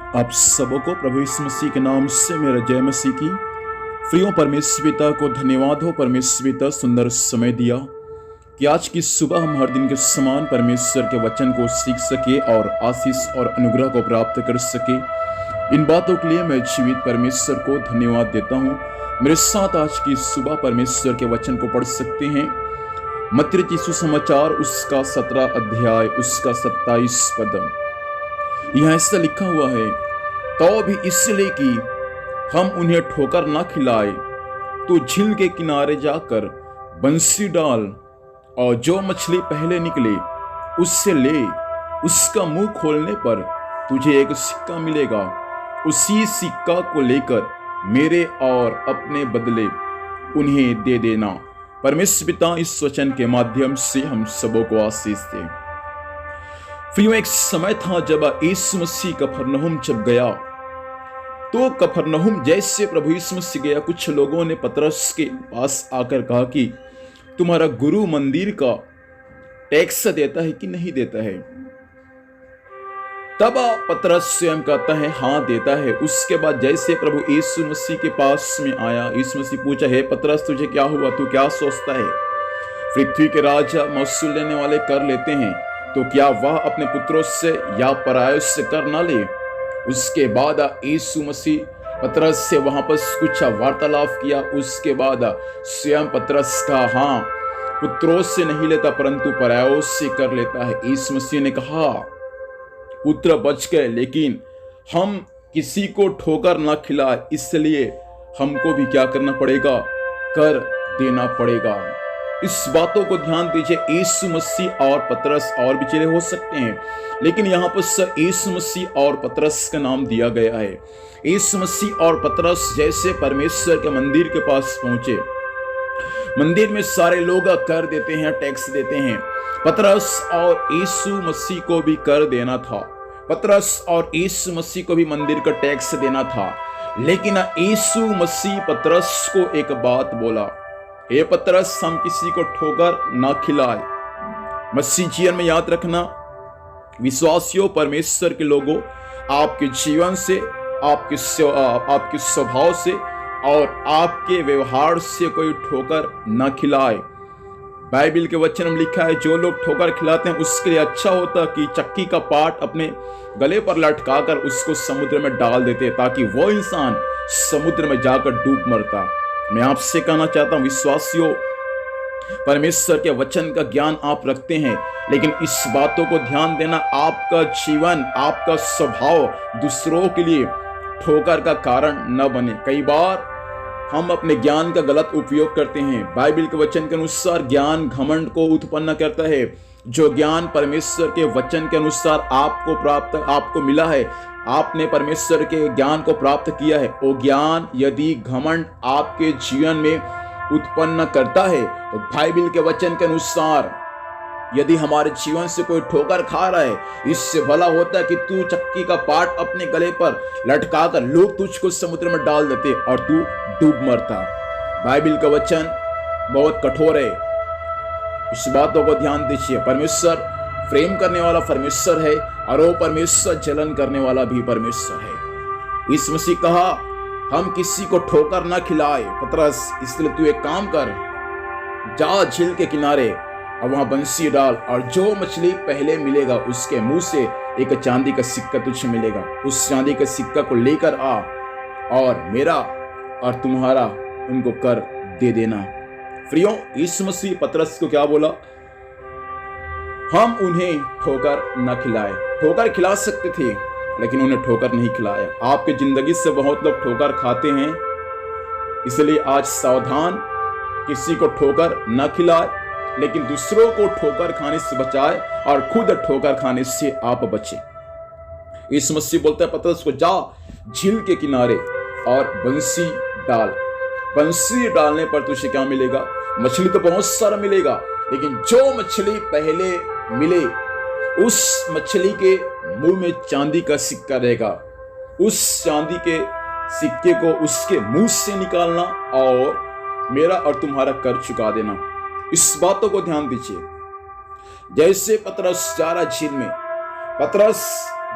आप सबको प्रभु यीशु मसीह के नाम से मेरा जय मसीह की। प्रियो परमेश्वर पिता को धन्यवाद हो। परमेश्वर पिता सुंदर समय दिया कि आज की सुबह हम हर दिन के समान परमेश्वर के वचन को सीख सके और आशीष और अनुग्रह को प्राप्त कर सके। इन बातों के लिए मैं जीवित परमेश्वर को धन्यवाद देता हूँ। मेरे साथ आज की सुबह परमेश्वर के वचन को पढ़ सकते हैं। मत्ती रचित सुसमाचार उसका 17 अध्याय उसका 27 पद। यहाँ ऐसा लिखा हुआ है, तो भी इसलिए कि हम उन्हें ठोकर ना खिलाए तो झील के किनारे जाकर बंसी डाल और जो मछली पहले निकले उससे ले। उसका मुंह खोलने पर तुझे एक सिक्का मिलेगा। उसी सिक्का को लेकर मेरे और अपने बदले उन्हें दे देना। परमेश्वर पिता इस वचन के माध्यम से हम सबों को आशीष दे। फिर एक समय था जब यीशु मसीह कफरनहूम जब गया, तो कफरनहूम जैसे प्रभु यीशु मसीह गया, कुछ लोगों ने पतरस के पास आकर कहा कि तुम्हारा गुरु मंदिर का टैक्स देता है कि नहीं देता है। तब पतरस स्वयं कहता है हाँ देता है। उसके बाद जैसे प्रभु यीशु मसीह के पास में आया, यीशु मसीह पूछा, है पतरस तुझे क्या हुआ, तू क्या सोचता है? पृथ्वी के राजा महसूल लेने वाले कर लेते हैं, तो क्या वह अपने पुत्रों से या परायों से कर ना ले? उसके बाद यीशु मसीह पतरस से वहां पर कुछ वार्तालाप किया। उसके बाद स्वयं पतरस का हाँ पुत्रों से नहीं लेता परंतु परायों से कर लेता है। यीशु मसीह ने कहा पुत्र बच गए, लेकिन हम किसी को ठोकर ना खिलाए, इसलिए हमको भी क्या करना पड़ेगा, कर देना पड़ेगा। इस बातों को ध्यान दीजिए। यीशु मसीह और पतरस और भी चेले हो सकते हैं, लेकिन यहाँ पर यीशु मसीह और पतरस का नाम दिया गया है। यीशु मसीह और पतरस जैसे परमेश्वर के मंदिर के पास पहुंचे, मंदिर में सारे लोग कर देते हैं, टैक्स देते हैं। पतरस और यीशु मसीह को भी कर देना था। पतरस और यीशु मसीह को भी मंदिर का टैक्स देना था। लेकिन यीशु मसीह पतरस को एक बात बोला, हे पतरस हम किसी को ठोकर ना खिलाए। मसीह जीवन में याद रखना, विश्वासियों परमेश्वर के लोगों, आपके जीवन से, आपके स्वभाव से और आपके व्यवहार से कोई ठोकर ना खिलाए। बाइबल के वचन में लिखा है, जो लोग ठोकर खिलाते हैं उसके लिए अच्छा होता कि चक्की का पाट अपने गले पर लटकाकर उसको समुद्र में डाल देते, ताकि वो इंसान समुद्र में जाकर डूब मरता। मैं आपसे कहना चाहता हूं विश्वासियों, परमेश्वर के वचन का ज्ञान आप रखते हैं, लेकिन इस बातों को ध्यान देना, आपका जीवन, आपका स्वभाव दूसरों के लिए ठोकर का कारण न बने। कई बार हम अपने ज्ञान का गलत उपयोग करते हैं। बाइबल के वचन के अनुसार ज्ञान घमंड को उत्पन्न करता है। जो ज्ञान परमेश्वर के वचन के अनुसार आपको मिला है, आपने परमेश्वर के ज्ञान को प्राप्त किया है, वो ज्ञान यदि घमंड आपके जीवन में उत्पन्न करता है, तो बाइबल के वचन के अनुसार यदि हमारे जीवन से कोई ठोकर खा रहा है, इससे भला होता है कि तू चक्की का पाट अपने गले पर लटकाकर लोग तुझको समुद्र में डाल देते और तू डूब मरता। बाइबल का वचन बहुत कठोर है, इस बातों को ध्यान दीजिए। परमेश्वर प्रेम करने वाला परमेश्वर है और वो परमेश्वर जलन करने वाला भी परमेश्वर है। इस मसीह कहा हम किसी को ठोकर ना खिलाए। पतरस इसलिए तू एक काम कर, जा झील के किनारे और वहां बंसी डाल और जो मछली पहले मिलेगा उसके मुंह से एक चांदी का सिक्का तुझे मिलेगा। उस चांदी के सिक्का को लेकर आ और मेरा और तुम्हारा उनको कर दे देना। प्रियो, यीशु मसीह पतरस को क्या बोला, हम उन्हें ठोकर न खिलाए। ठोकर खिला सकते थे, लेकिन उन्हें ठोकर नहीं खिलाया। आपकी जिंदगी से बहुत लोग ठोकर खाते हैं, इसलिए आज सावधान, किसी को ठोकर न खिलाए, लेकिन दूसरों को ठोकर खाने से बचाए और खुद ठोकर खाने से आप बचे। यीशु मसीह बोलता है पतरस को, जा झील के किनारे और बंसी डाल। बंसी डालने पर तुझे क्या मिलेगा? मछली तो बहुत सारा मिलेगा, लेकिन जो मछली पहले मिले उस मछली के मुंह में चांदी का सिक्का रहेगा। उस चांदी के सिक्के को उसके मुंह से निकालना और मेरा और तुम्हारा कर चुका देना। इस बातों को ध्यान दीजिए। जैसे पतरस जा रहा झील में, पतरस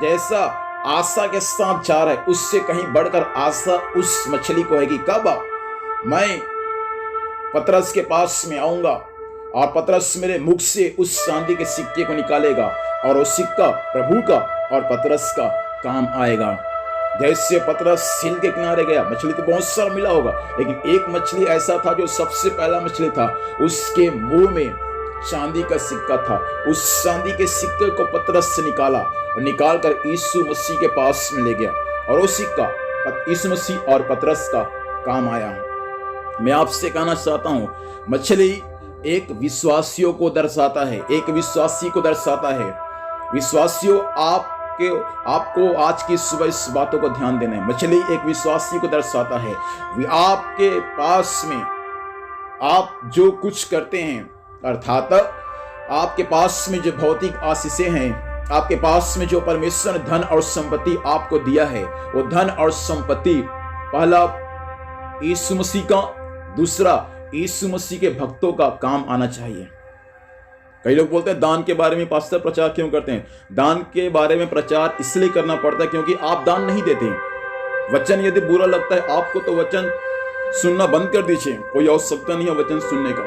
जैसा आशा के साथ जा रहा है, उससे कहीं बढ़कर आशा उस मछली को है कि कब मैं पतरस के पास में आऊंगा और पतरस मेरे मुख से उस चांदी के सिक्के को निकालेगा और वो सिक्का प्रभु का और पतरस का काम आएगा। जैसे पतरस झील के किनारे गया, मछली तो बहुत सारा मिला होगा, लेकिन एक मछली ऐसा था जो सबसे पहला मछली था, उसके मुंह में चांदी का सिक्का था। उस चांदी के सिक्के को पतरस से निकाला और निकाल कर यीशु मसीह के पास में ले गया और वो सिक्का यीशु मसीह और पतरस का काम आया। मैं आपसे कहना चाहता हूं, मछली एक विश्वासियों को दर्शाता है, एक विश्वासी को दर्शाता है। विश्वासियों, आपको आज की सुबह इस बातों को ध्यान देना है। मछली एक विश्वासी को दर्शाता है। आपके पास में आप जो कुछ करते हैं, अर्थात आपके पास में जो भौतिक आशीषें हैं, आपके पास में जो परमेश्वर ने धन और संपत्ति आपको दिया है, वो धन और संपत्ति पहला यीशु मसीह का, दूसरा यीशु मसीह के भक्तों का काम आना चाहिए। कई लोग बोलते हैं दान के बारे में पास्टर प्रचार क्यों करते हैं? दान के बारे में प्रचार इसलिए करना पड़ता है क्योंकि आप दान नहीं देते। वचन यदि बुरा लगता है आपको तो वचन सुनना बंद कर दीजिए, कोई आवश्यकता नहीं है वचन सुनने का।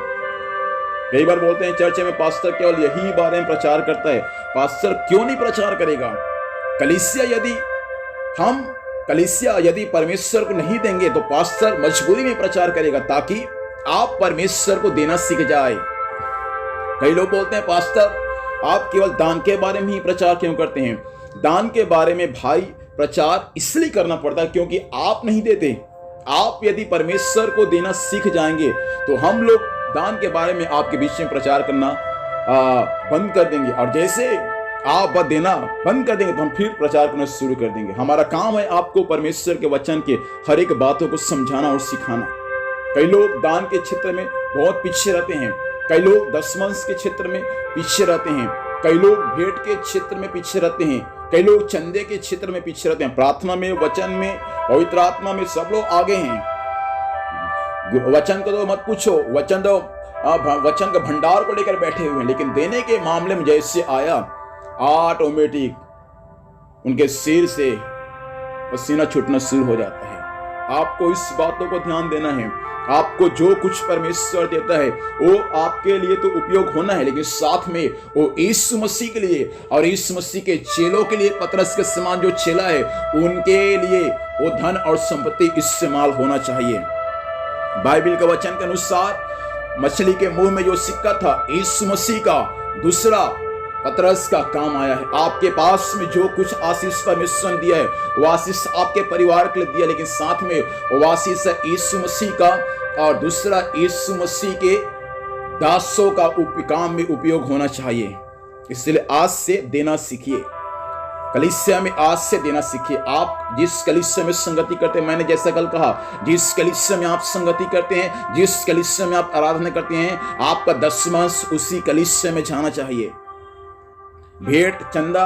कई बार बोलते हैं चर्च में पास्टर केवल यही बारे में प्रचार करता है। पास्टर क्यों नहीं प्रचार करेगा? कलीसिया यदि परमेश्वर को नहीं देंगे तो पास्टर मजबूरी में प्रचार करेगा ताकि आप परमेश्वर को देना सीख जाए। कई लोग बोलते हैं पास्टर आप केवल दान के बारे में ही प्रचार क्यों करते हैं? दान के बारे में भाई प्रचार इसलिए करना पड़ता है क्योंकि आप नहीं देते। आप यदि परमेश्वर को देना सीख जाएंगे तो हम लोग दान के बारे में आपके बीच में प्रचार करना बंद कर देंगे, और जैसे आप देना बंद कर देंगे तो हम फिर प्रचार करना शुरू कर देंगे। हमारा काम है आपको परमेश्वर के वचन के हर एक बातों को समझाना और सिखाना। कई लोग दान के क्षेत्र में बहुत पीछे रहते हैं, कई लोग दशमांश के क्षेत्र में पीछे रहते हैं, कई लोग भेंट के क्षेत्र में पीछे रहते हैं, कई लोग चंदे के क्षेत्र में पीछे रहते हैं। प्रार्थना में, वचन में, पवित्र आत्मा में सब लोग आगे हैं। वचन को तो मत पूछो, वचन का भंडार को लेकर बैठे हुए हैं, लेकिन देने के मामले में जैसे आया ऑटोमेटिक उनके सिर से पसीना छूटना शुरू हो जाता है। आपको इस बातों को ध्यान देना है। आपको जो कुछ परमेश्वर देता है वो आपके लिए तो उपयोग होना है, लेकिन साथ में वो यीशु मसीह के लिए और यीशु मसीह के चेलों के लिए, पतरस के समान जो चेला है उनके लिए वो धन और संपत्ति इस्तेमाल होना चाहिए। बाइबल के वचन के अनुसार मछली के मुंह में जो सिक्का था यीशु मसीह का, दूसरा पतरस का काम आया है। आपके पास में जो कुछ आशीष परमेश्वर ने दिया है वो आशीष आपके परिवार के लिए दिया, लेकिन साथ में वो आशीष है यीशु मसीह का, और दूसरा यीशु मसीह के दासों का काम में उपयोग होना चाहिए। इसलिए आज से देना सीखिए, कलीसिया में आज से देना सीखिए। आप जिस कलीसिया में संगति करते हैं, मैंने जैसा कल कहा, जिस कलीसिया में आप संगति करते हैं, जिस कलीसिया में आप आराधना करते हैं, आपका दशमांश उसी कलीसिया में जाना चाहिए। भेंट, चंदा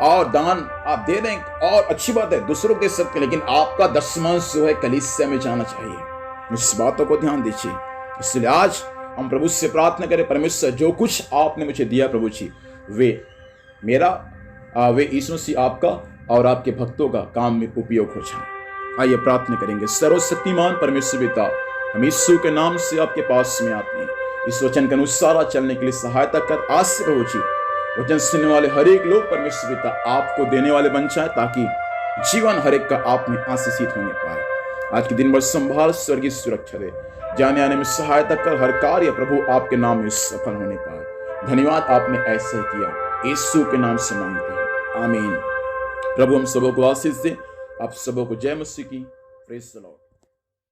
और दान आप दे दें और अच्छी बात है, दूसरों के सबके, लेकिन आपका दशमांश जो है कलीसिया में जाना चाहिए। इस बातों को ध्यान दीजिए। इसलिए आज हम प्रभु से प्रार्थना करें, परमेश्वर जो कुछ आपने मुझे दिया प्रभु जी, वे यीशु मसीह आपका और आपके भक्तों का काम में उपयोग हो जाए। आइए प्रार्थना करेंगे। सर्वशक्तिमान परमेश्वर पिता, हम यीशु के नाम से आपके पास में आते हैं। इस वचन के अनुसार चलने के लिए सहायता कर। आज से प्रभु जी वचन सुनने वाले हर एक लोग परमेश्वर पिता आपको देने वाले बन जाए, ताकि जीवन हर एक का आप में आशीषित होने पाए। आज के दिन भर संभाल, स्वर्गीय सुरक्षा दे, जाने आने में सहायता कर, हर कार्य प्रभु आपके नाम में सफल होने पाए। धन्यवाद, आपने ऐसे ही किया। यीशु के नाम से मांगते हैं, आमीन। प्रभु हम सबों को आशीष दे। आप सबों को जय मसीह की। Praise the Lord.